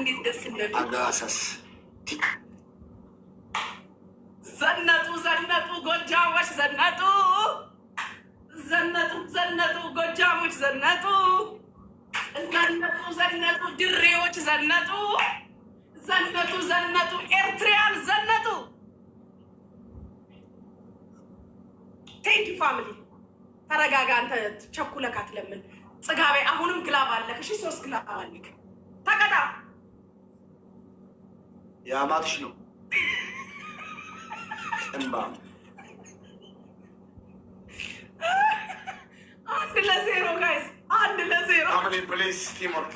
እንዴት ደስ እንደሚል አጋሳስ ዘነጡ ዘነጡ ጎጃሞች ዘነጡ ዘነጡ ዘነጡ ጎጃሞች ዘነጡ ዘነጡ ዘነጡ ድሬዎች ዘነጡ ዘነጡ ዘነጡ ኤርትሪያን ዘነጡ። ቴንኪ ፋሚሊ ተረጋጋ። አንተ ቸኩለህ አትለምን። ጽጋቤ አሁንም ግላብ አለክ። እሺ 3 ግላብ አለክ። ተቀጣ። ያማትሽ ነው እንባ 1-0 ጋይስ 1-0 ፋሚሊ ፕሊዝ ቲምወርክ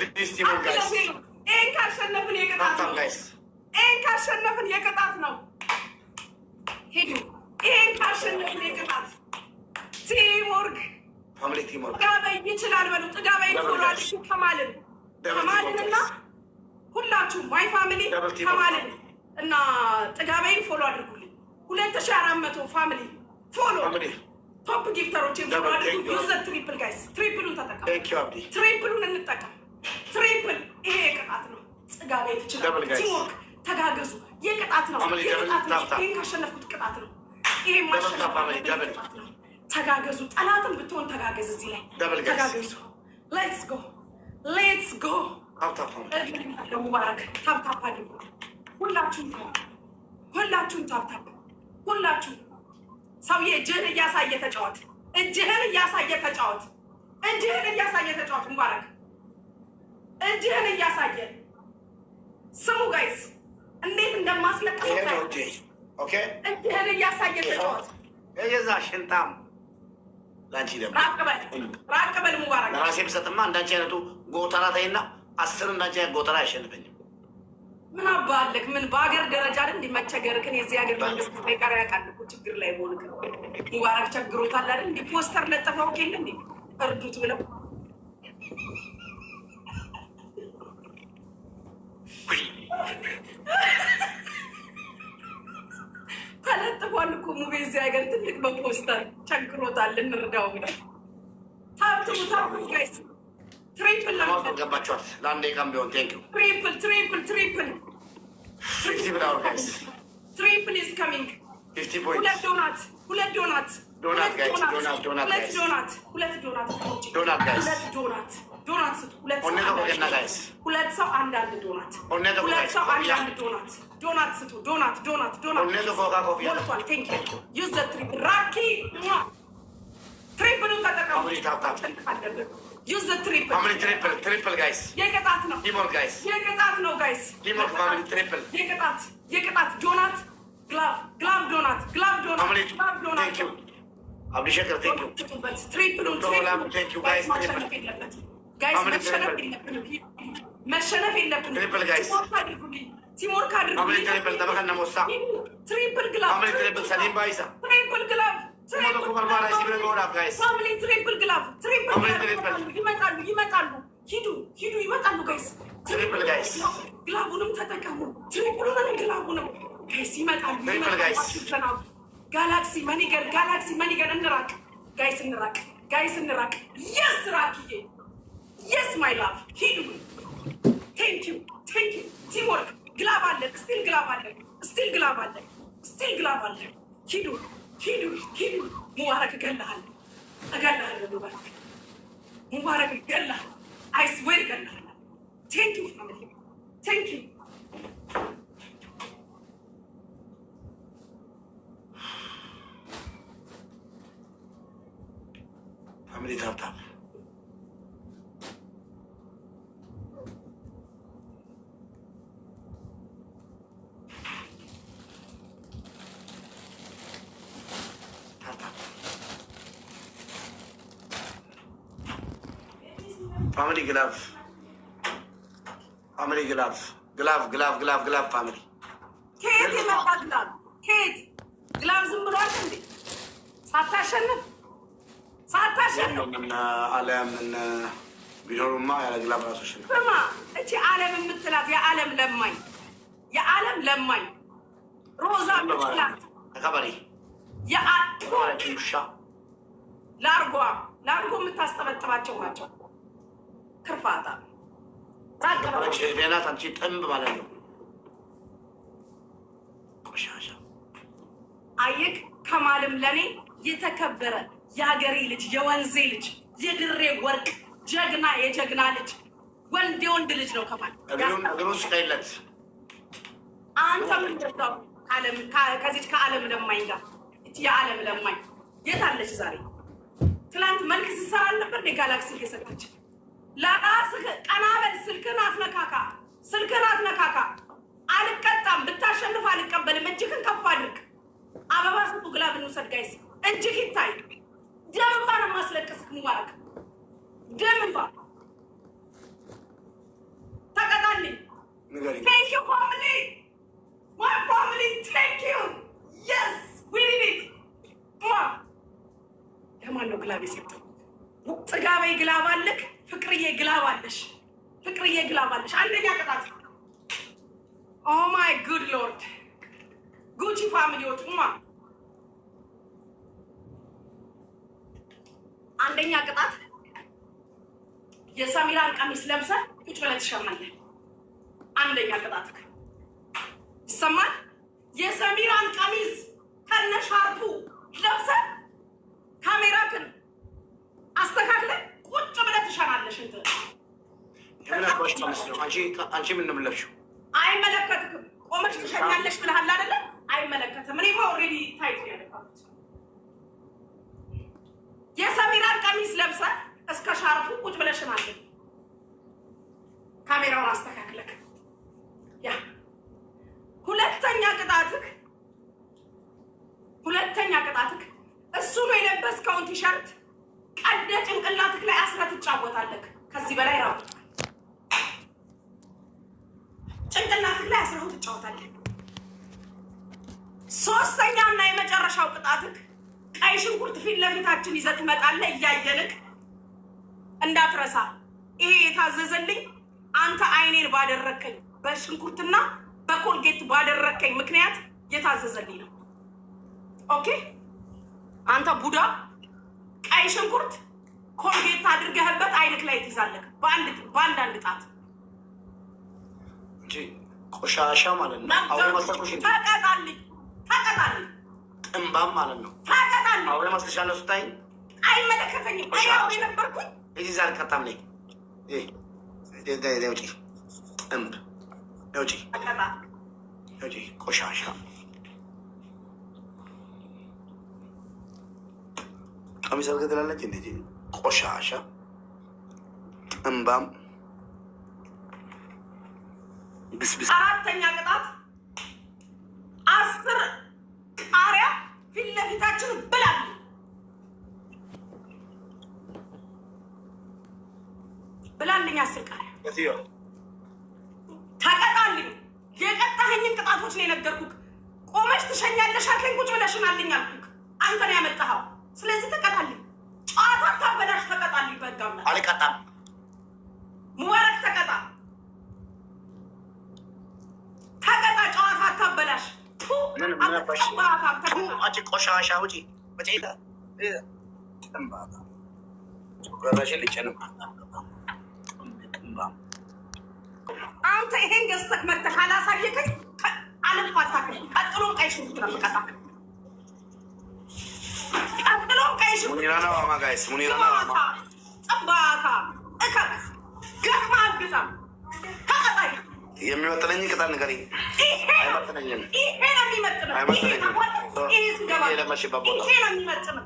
ፕሊዝ ቲምወርክ ጋይስ። ይሄን ካሸነፍን የቅጣት ነው ጋይስ። ይሄን ካሸነፍን የቅጣት ነው። ሄዱ። ይሄን ካሸነፍን የቅጣት ቲምወርክ ፋሚሊ ቲምወርክ። ጥጋበይ ይችላል በሉ። ጥጋበይ ፎሎዋል ከማልንና ሁላችሁም ማይ ፋሚሊ ከማልን እና ጥጋበይን ፎሎ አድርጉልኝ። 2400 ፋሚሊ ፎሎ ቶፕ ጊፍተሮችን ፎሎ አድርጉ። ዩዘ ትሪፕል ጋይስ ትሪፕሉን ተጠቀሙ። ትሪፕሉን እንጠቀም። ትሪፕል ይሄ የቅጣት ነው። ጥጋበይ ትችላል። ቲምወርክ ተጋገዙ። የቅጣት ነው። የቅጣት ነው። ይሄን ካሸነፍኩት ቅጣት ነው። ይሄ ማሸነፍ ቅጣት ነው። ተጋገዙ። ጠላትን ብትሆን ተጋገዝ። እዚህ ላይ ተጋገዙ። ሌትስ ጎ ሌትስ ጎ። ሙባረክ ታፕታፕ አድርጉ። ሁላችሁም ታፕታፕ። ሁላችሁም ሰውዬ እጅህን እያሳየ ተጫወት። እጅህን እያሳየ ተጫወት። እጅህን እያሳየ ተጫወት። ሙባረክ እጅህን እያሳየ ስሙ ጋይስ እንዴት እንደማስለቀሰው እጅህን እያሳየ ተጫወት። የዛ ሽንታም ላንቺ ደግሞ ራቅ በል ሙባረክ። ለራሴ ብሰጥማ እንዳንቺ አይነቱ ጎተራ ተይና 10 እንዳንቺ አይነት ጎተራ አይሸንፈኝም። ምን አባለክ? ምን በሀገር ደረጃ አይደል እንዲመቸገርክን የዚህ ሀገር መንግስት ሳይቀር ያውቃል እኮ ችግር ላይ ሆንክ። ሙባረክ ቸግሮታል አይደል? እንዲህ ፖስተር ለጥፈው የለ እንዴ እርዱት ብለው ተለጥፏል እኮ ሙቤ እዚህ ሀገር ትልቅ በፖስተር ቸግሮታል እንርዳው ብለው ታብቱ ጋይስ። ትሪፕል ገባችኋል? ለአንዴ ቀን ቢሆን ቴንክ ዩ። ትሪፕል ትሪፕል ትሪፕል 50 ብር ጋይስ። ትሪፕል ኢዝ ካሚንግ። 50 ፖይንት። ሁለት ዶናት ጋይስ። ሁለት ዶናት ስጡ። ሁለት ሰው አንዳንድ ዶናት። ሁለት ሰው አንዳንድ ዶናት ስጡ። ዶናት ሞልቷል። ቴንክ ዩ ዩዝ ዘ ትሪፕል ራኪ ትሪፕሉን ተጠቀሙ። ዩዝ ዘ ትሪፕል ትሪፕል ጋይስ። የቅጣት ነው። ቲምወርክ ጋይስ። የቅጣት ነው ጋይስ። ቲምወርክ ፋሚሊ ትሪፕል የቅጣት ዶናት ግላቭ ዶናት ቴንክ ዩ አብዲ ሸከር ቴንክ ዩ። ትሪፕሉን ቴንክ ዩ ጋይስ። መሸነፍ የለብንም። ትሪፕል ጋይስ። ቲምወርክ አድርጉልኝ። ትሪፕል ተበከነ ሞሳ ትሪፕል ግላቭ ትሪፕል ሰሊም ባይሳ ትሪፕል ግላቭ ትሪፕል ግላቭ ይመጣሉ። ሂዱ ይመጣሉ ጋይስ። ትሪፕል ጋይስ። ግላቡንም ተጠቀሙ። ትሪፕሉንም ግላቡንም ጋይስ ይመጣሉ። ትሪፕል ጋይስ። ጋላክሲ መኒገር እንራቅ ጋይስ እንራቅ። የስ ራክዬ የስ ማይ ላቭ ሂዱ። ቴንክ ዩ ቲምወርክ ግላብ አለን። ስቲል ግላብ አለን። ሂዱ ሙባረክ እገልሃለሁ። ሙባረክ እገልሃለሁ። አይስዌር እገልሃለሁ። ቴንክ ዩ ፋሚሊ ቴንክ ዩ። ፋሚሊ ታፕታፕ ፋሚሊ ግላቭ ፋሚሊ ከየት የመጣ ግላቭ? ከየት ግላቭ? ዝም ብሎ አለ እንዴ? ሳታሸንፍ አለም ቢኖሩማ ያለ ግላቭ ራሱ ሽንፍ። ስማ እቺ አለም የምትላት የዓለም ለማኝ ሮዛ ምትላት ተከበሪ ውሻ ላርጎ የምታስጠበጥባቸው ናቸው። ክርፋታ ሌላት አንቺ ጥንብ ማለት ነው። ቆሻሻ አየክ ከማልም ለኔ የተከበረ የሀገሬ ልጅ የወንዜ ልጅ የድሬ ወርቅ ጀግና የጀግና ልጅ ወንድ የወንድ ልጅ ነው። ከማል እግሩ ስቀይለት አንተ ምን ደርሰው ዓለም ከዚች ከዓለም ለማኝ ጋር እቺ የዓለም ለማኝ የት አለች ዛሬ? ትላንት መልክ ሲሰራ ነበር ጋላክሲ የሰጠች ለራስህ ቀናበል። ስልክህን አትነካካ። አልቀጣም። ብታሸንፍ አልቀበልም። እጅህን ከፍ አድርግ። አበባ ስጡ። ግላብ እንውሰድ ጋይስ። እጅህ ይታይ። ደም እንባ ነው የማስለቅስህ ሙባረክ። ደም እንባ ተቀጣልኝ። ቴንክ ዩ ፋሚሊ ማይ ፋሚሊ ቴንክ ዩ የስ ዊ ዲድ ኢት። ለማን ነው ግላብ የሰጠው? ጥጋቤ ግላብ አለክ። ፍቅርዬ ግላብ አለሽ። ፍቅርዬ ግላብ አለሽ። አንደኛ ቅጣት። ኦ ማይ ጉድ ሎርድ ጉቺ ፋሚሊዎች አንደኛ ቅጣት የሰሚራን ቀሚስ ለብሰህ ቁጭ ብለህ ትሸማለህ። አንደኛ ቅጣት ይሰማል። የሰሚራን ቀሚስ ከነሻርፑ ለብሰህ ካሜራክን አስተካክለህ ቁጭ ብለህ ትሸናለሽ። አንቺ ምን ነው የምለብሽው? አይመለከትክም። ቆመሽ ትሸኛለሽ ብለሃል አይደለ? አይመለከትም። እኔማ ኦልሬዲ ታይት ነው ያደረኩት። የሰሚራን ቀሚስ ለብሰህ እስከ ሻርፑ ቁጭ ብለህ ሽናለህ። ካሜራውን አስተካክለህ ያ ሁለተኛ ቅጣትክ እሱ ነው የለበስከውን ቲሸርት ቀደ ጭንቅላትክ ላይ አስረህ ትጫወታለህ። ከዚህ በላይ ራሱ ጭንቅላትክ ላይ አስረህ ትጫወታለህ። ሶስተኛና የመጨረሻው ቅጣትክ ቀይ ሽንኩርት ፊት ለፊታችን ይዘህ ትመጣለህ እያየንክ። እንዳትረሳ ይሄ የታዘዘልኝ አንተ አይኔን ባደረከኝ በሽንኩርትና በኮልጌት ባደረከኝ ምክንያት የታዘዘልኝ ነው። ኦኬ አንተ ቡዳ ቀይ ሽንኩርት ኮልጌት አድርገህበት አይንክ ላይ ትይዛለህ በአንድ ጣት እንጂ ቆሻሻ ማለት ነው። አሁን ማስተቆሽ እንጂ ተቀጣልኝ ጥንባም ማለት ነው። ተቀጣልኝ አሁን ማስተሻለ ስታይ አይመለከተኝም። አይ አሁን ነበርኩኝ እዚህ ዛሬ ከታም ነኝ ውጪ ጥንብ ውጪ ቆሻሻ ቀሚስ አድርገህ ትላለች። እንዴ ቆሻሻ ጥንባም ብስብስ። አራተኛ ቅጣት 10 ቃሪያ ፊት ለፊታችን ብላልኝ 10 ቃሪያ ተቀጣልኝ። የቀጣኸኝን ቅጣቶች ነው የነገርኩህ። ቆመሽ ትሸኛለሽ አልከኝ፣ ቁጭ ብለሽናልኝ አልኩህ። አንተ ነው ያመጣኸው። ስለዚህ ተቀጣልኝ። ጨዋታ ታበላሽ። ተቀጣልኝ። በጋም አልቀጣም። ሙባረክ ተቀጣ። ጨዋታ ታበላሽ። አንቺ ቆሻሻ ውጪ ጥንባታ ጨጓራሽን ልጨንም። አንተ ይሄን ገዝተህ መጥተህ ካላሳየከኝ አልፋታክም። ቀጥሎም ቀይ ሽንኩርት ነው የምቀጣው። ቀጥሎም ቀይ ሽንኩርት ሙኒራ ነው አማ ጋይስ ሙኒራ ነው አማ ጥንባታ እከክ ገማ አግጣም ተቀጣይ። የሚመጥነኝ ቅጣት ንገሪኝ። አይመጥነኝም። ይሄ ነው የሚመጥነው። ይሄ ስገባ ይሄ ነው የሚመጥነው።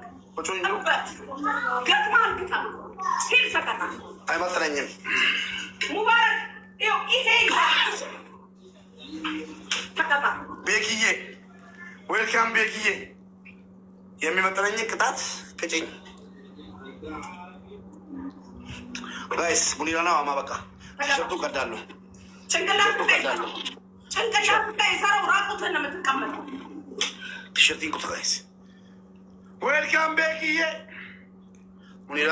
ገማ አግጣም ሲል ተቀጣ። አይመጥነኝም። ሙባረክ ይሄ ተቀጣ። ቤኪዬ ዌልካም ቤኪዬ። የሚመጥነኝ ቅጣት ቅጭኝ ጋይስ። ሙኒራ ነው አማ በቃ ቲሸርቱ ቀዳለሁ። ጭንቅላት ላይ የሰራው ራቁትን ነው የምትቀመጠው። ቲሸርቲን ቁጥ ጋይስ ዌልካም ቤኪዬ። ሙኒራ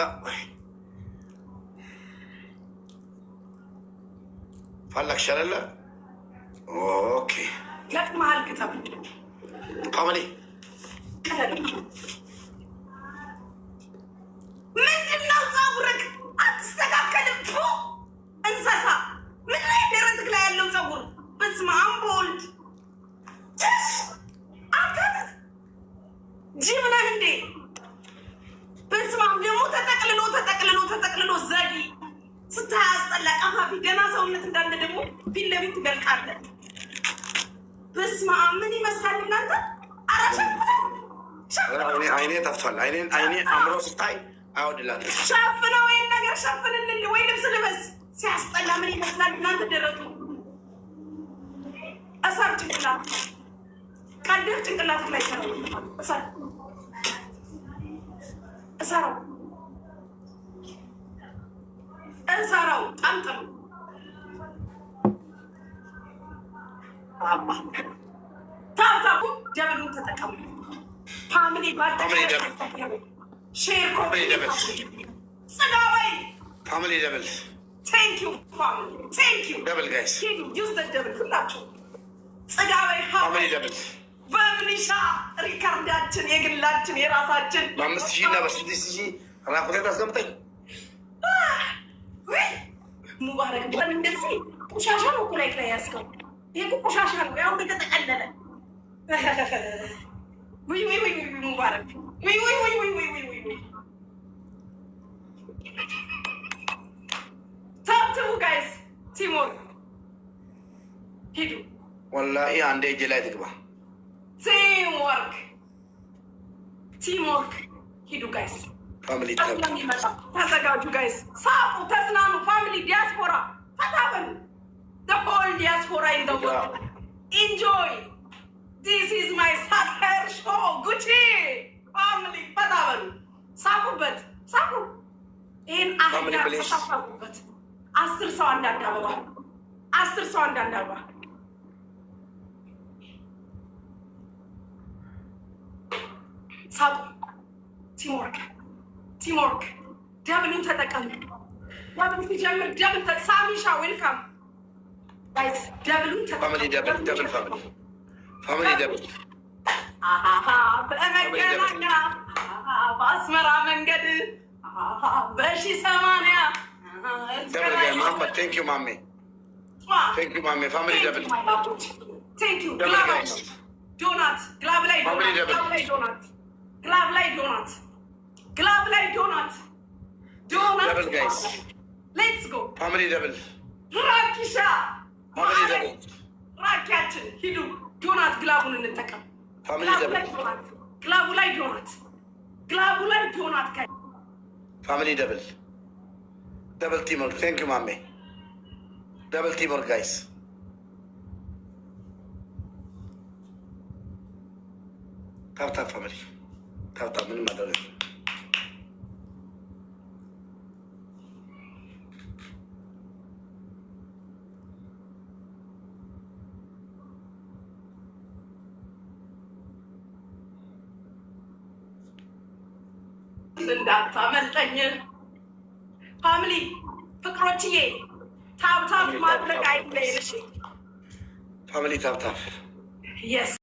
ፈለግሽ አይደለ? ኦኬ ገጥመሃል። ክተብ ፋሚሊ ምንድን ነው? ፀጉርህ አትስተካከልም። እንስሳ በስመ አብ ወልድ አንተ ጅብ ነህ እንዴ? በስመ አብ ደግሞ ተጠቅልሎ ዘጊ ስታያስጠላ ቀፋፊ ገና ሰውነት እንዳለ ደግሞ ፊት ለፊት ትገልቃለህ። በስመ አብ ምን ይመስላል እናንተ? አይኔ ጠፍቷል። አይኔ አምሮ ስታይ አይወድላት። ሸፍነው ይህን ነገር ሸፍንልን ወይ ልብስ ልበስ። ሲያስጠላ ምን ይመስላል እናንተ? ደረቱ እሳት ጭንቅላት ቀድር ጭንቅላት ላይ እሰራው ጠምጥም ታብታቡ ደብሉን ተጠቀሙ። ፋሚሊ ሼር ጽጋበይ ፋሚሊ ደብል ቴንክ ዩ ፋሚሊ ቴንክ ዩ ደብል ጋይስ ዩዝ ደ ደብል ሁላችሁ ጽጋበይ ፋሚሊ ደብል በምኒሻ ሪካርዳችን የግላችን የራሳችን በ5,000 እና በ6,000 ራቁቴን አስቀምጠኝ። ሙባረክ እንደዚህ ቆሻሻ ነው እኮ ላይ ያስከው። ይሄ ቆሻሻ ነው ያው የተጠቀለለ። ወይ ሙባረክ ወይ ታብቱ ጋይስ ቲሞር ሂዱ። ወላሂ አንዴ እጄ ላይ ትግባ። ቲምወርክ ሂዱ ጋይስ። ፋሚሊ ተዘጋጁ ጋይስ። ሳቁ፣ ተዝናኑ። ፋሚሊ ዲያስፖራ ፈታበሉ። the whole diaspora in the world enjoy. this is my satire show. ጉቺ ፋሚሊ ፈታበሉ። ሳቁበት፣ ሳቁ። ይህን አህያ ተሳፋቁበት። 10 ሰው አንዳንድ አበባ፣ 10 ሰው አንዳንድ አበባ። ሳቁ። ቲምወርክ ደብሉን ተጠቀሙ። ደብል ሲጀምር ደብል ሳሚሻ ዌልካም ጋይስ። ደብሉን ተጠቀሙ። ፋሚሊ ደብል በመገናኛ በአስመራ መንገድ በ1080 ቴንክ ዩ ማሜ ፋሚሊ ደብል ቴንክ ዩ ዶናት ግላብ ላይ ዶናት ደብል ጋይስ። ሌትስ ጎ ፋሚሊ ደብል ራኪሻ ፋሚሊ ደብል ራኪያችን ሂዱ። ዶናት ግላቡን እንጠቀም። ፋሚሊ ደብል ግላቡ ላይ ዶናት ፋሚሊ ደብል ቲምወርክ ቴንክ ዩ ማሜ ደብል ቲምወርክ ጋይስ። ታብታብ ፋሚሊ ታብታብ ምንም አደረግ እንዳታመልጠኝ ፋሚሊ ፍቅሮችዬ። ታብታብ ማድረግ አይለይሽ ፋሚሊ ታብታብ የስ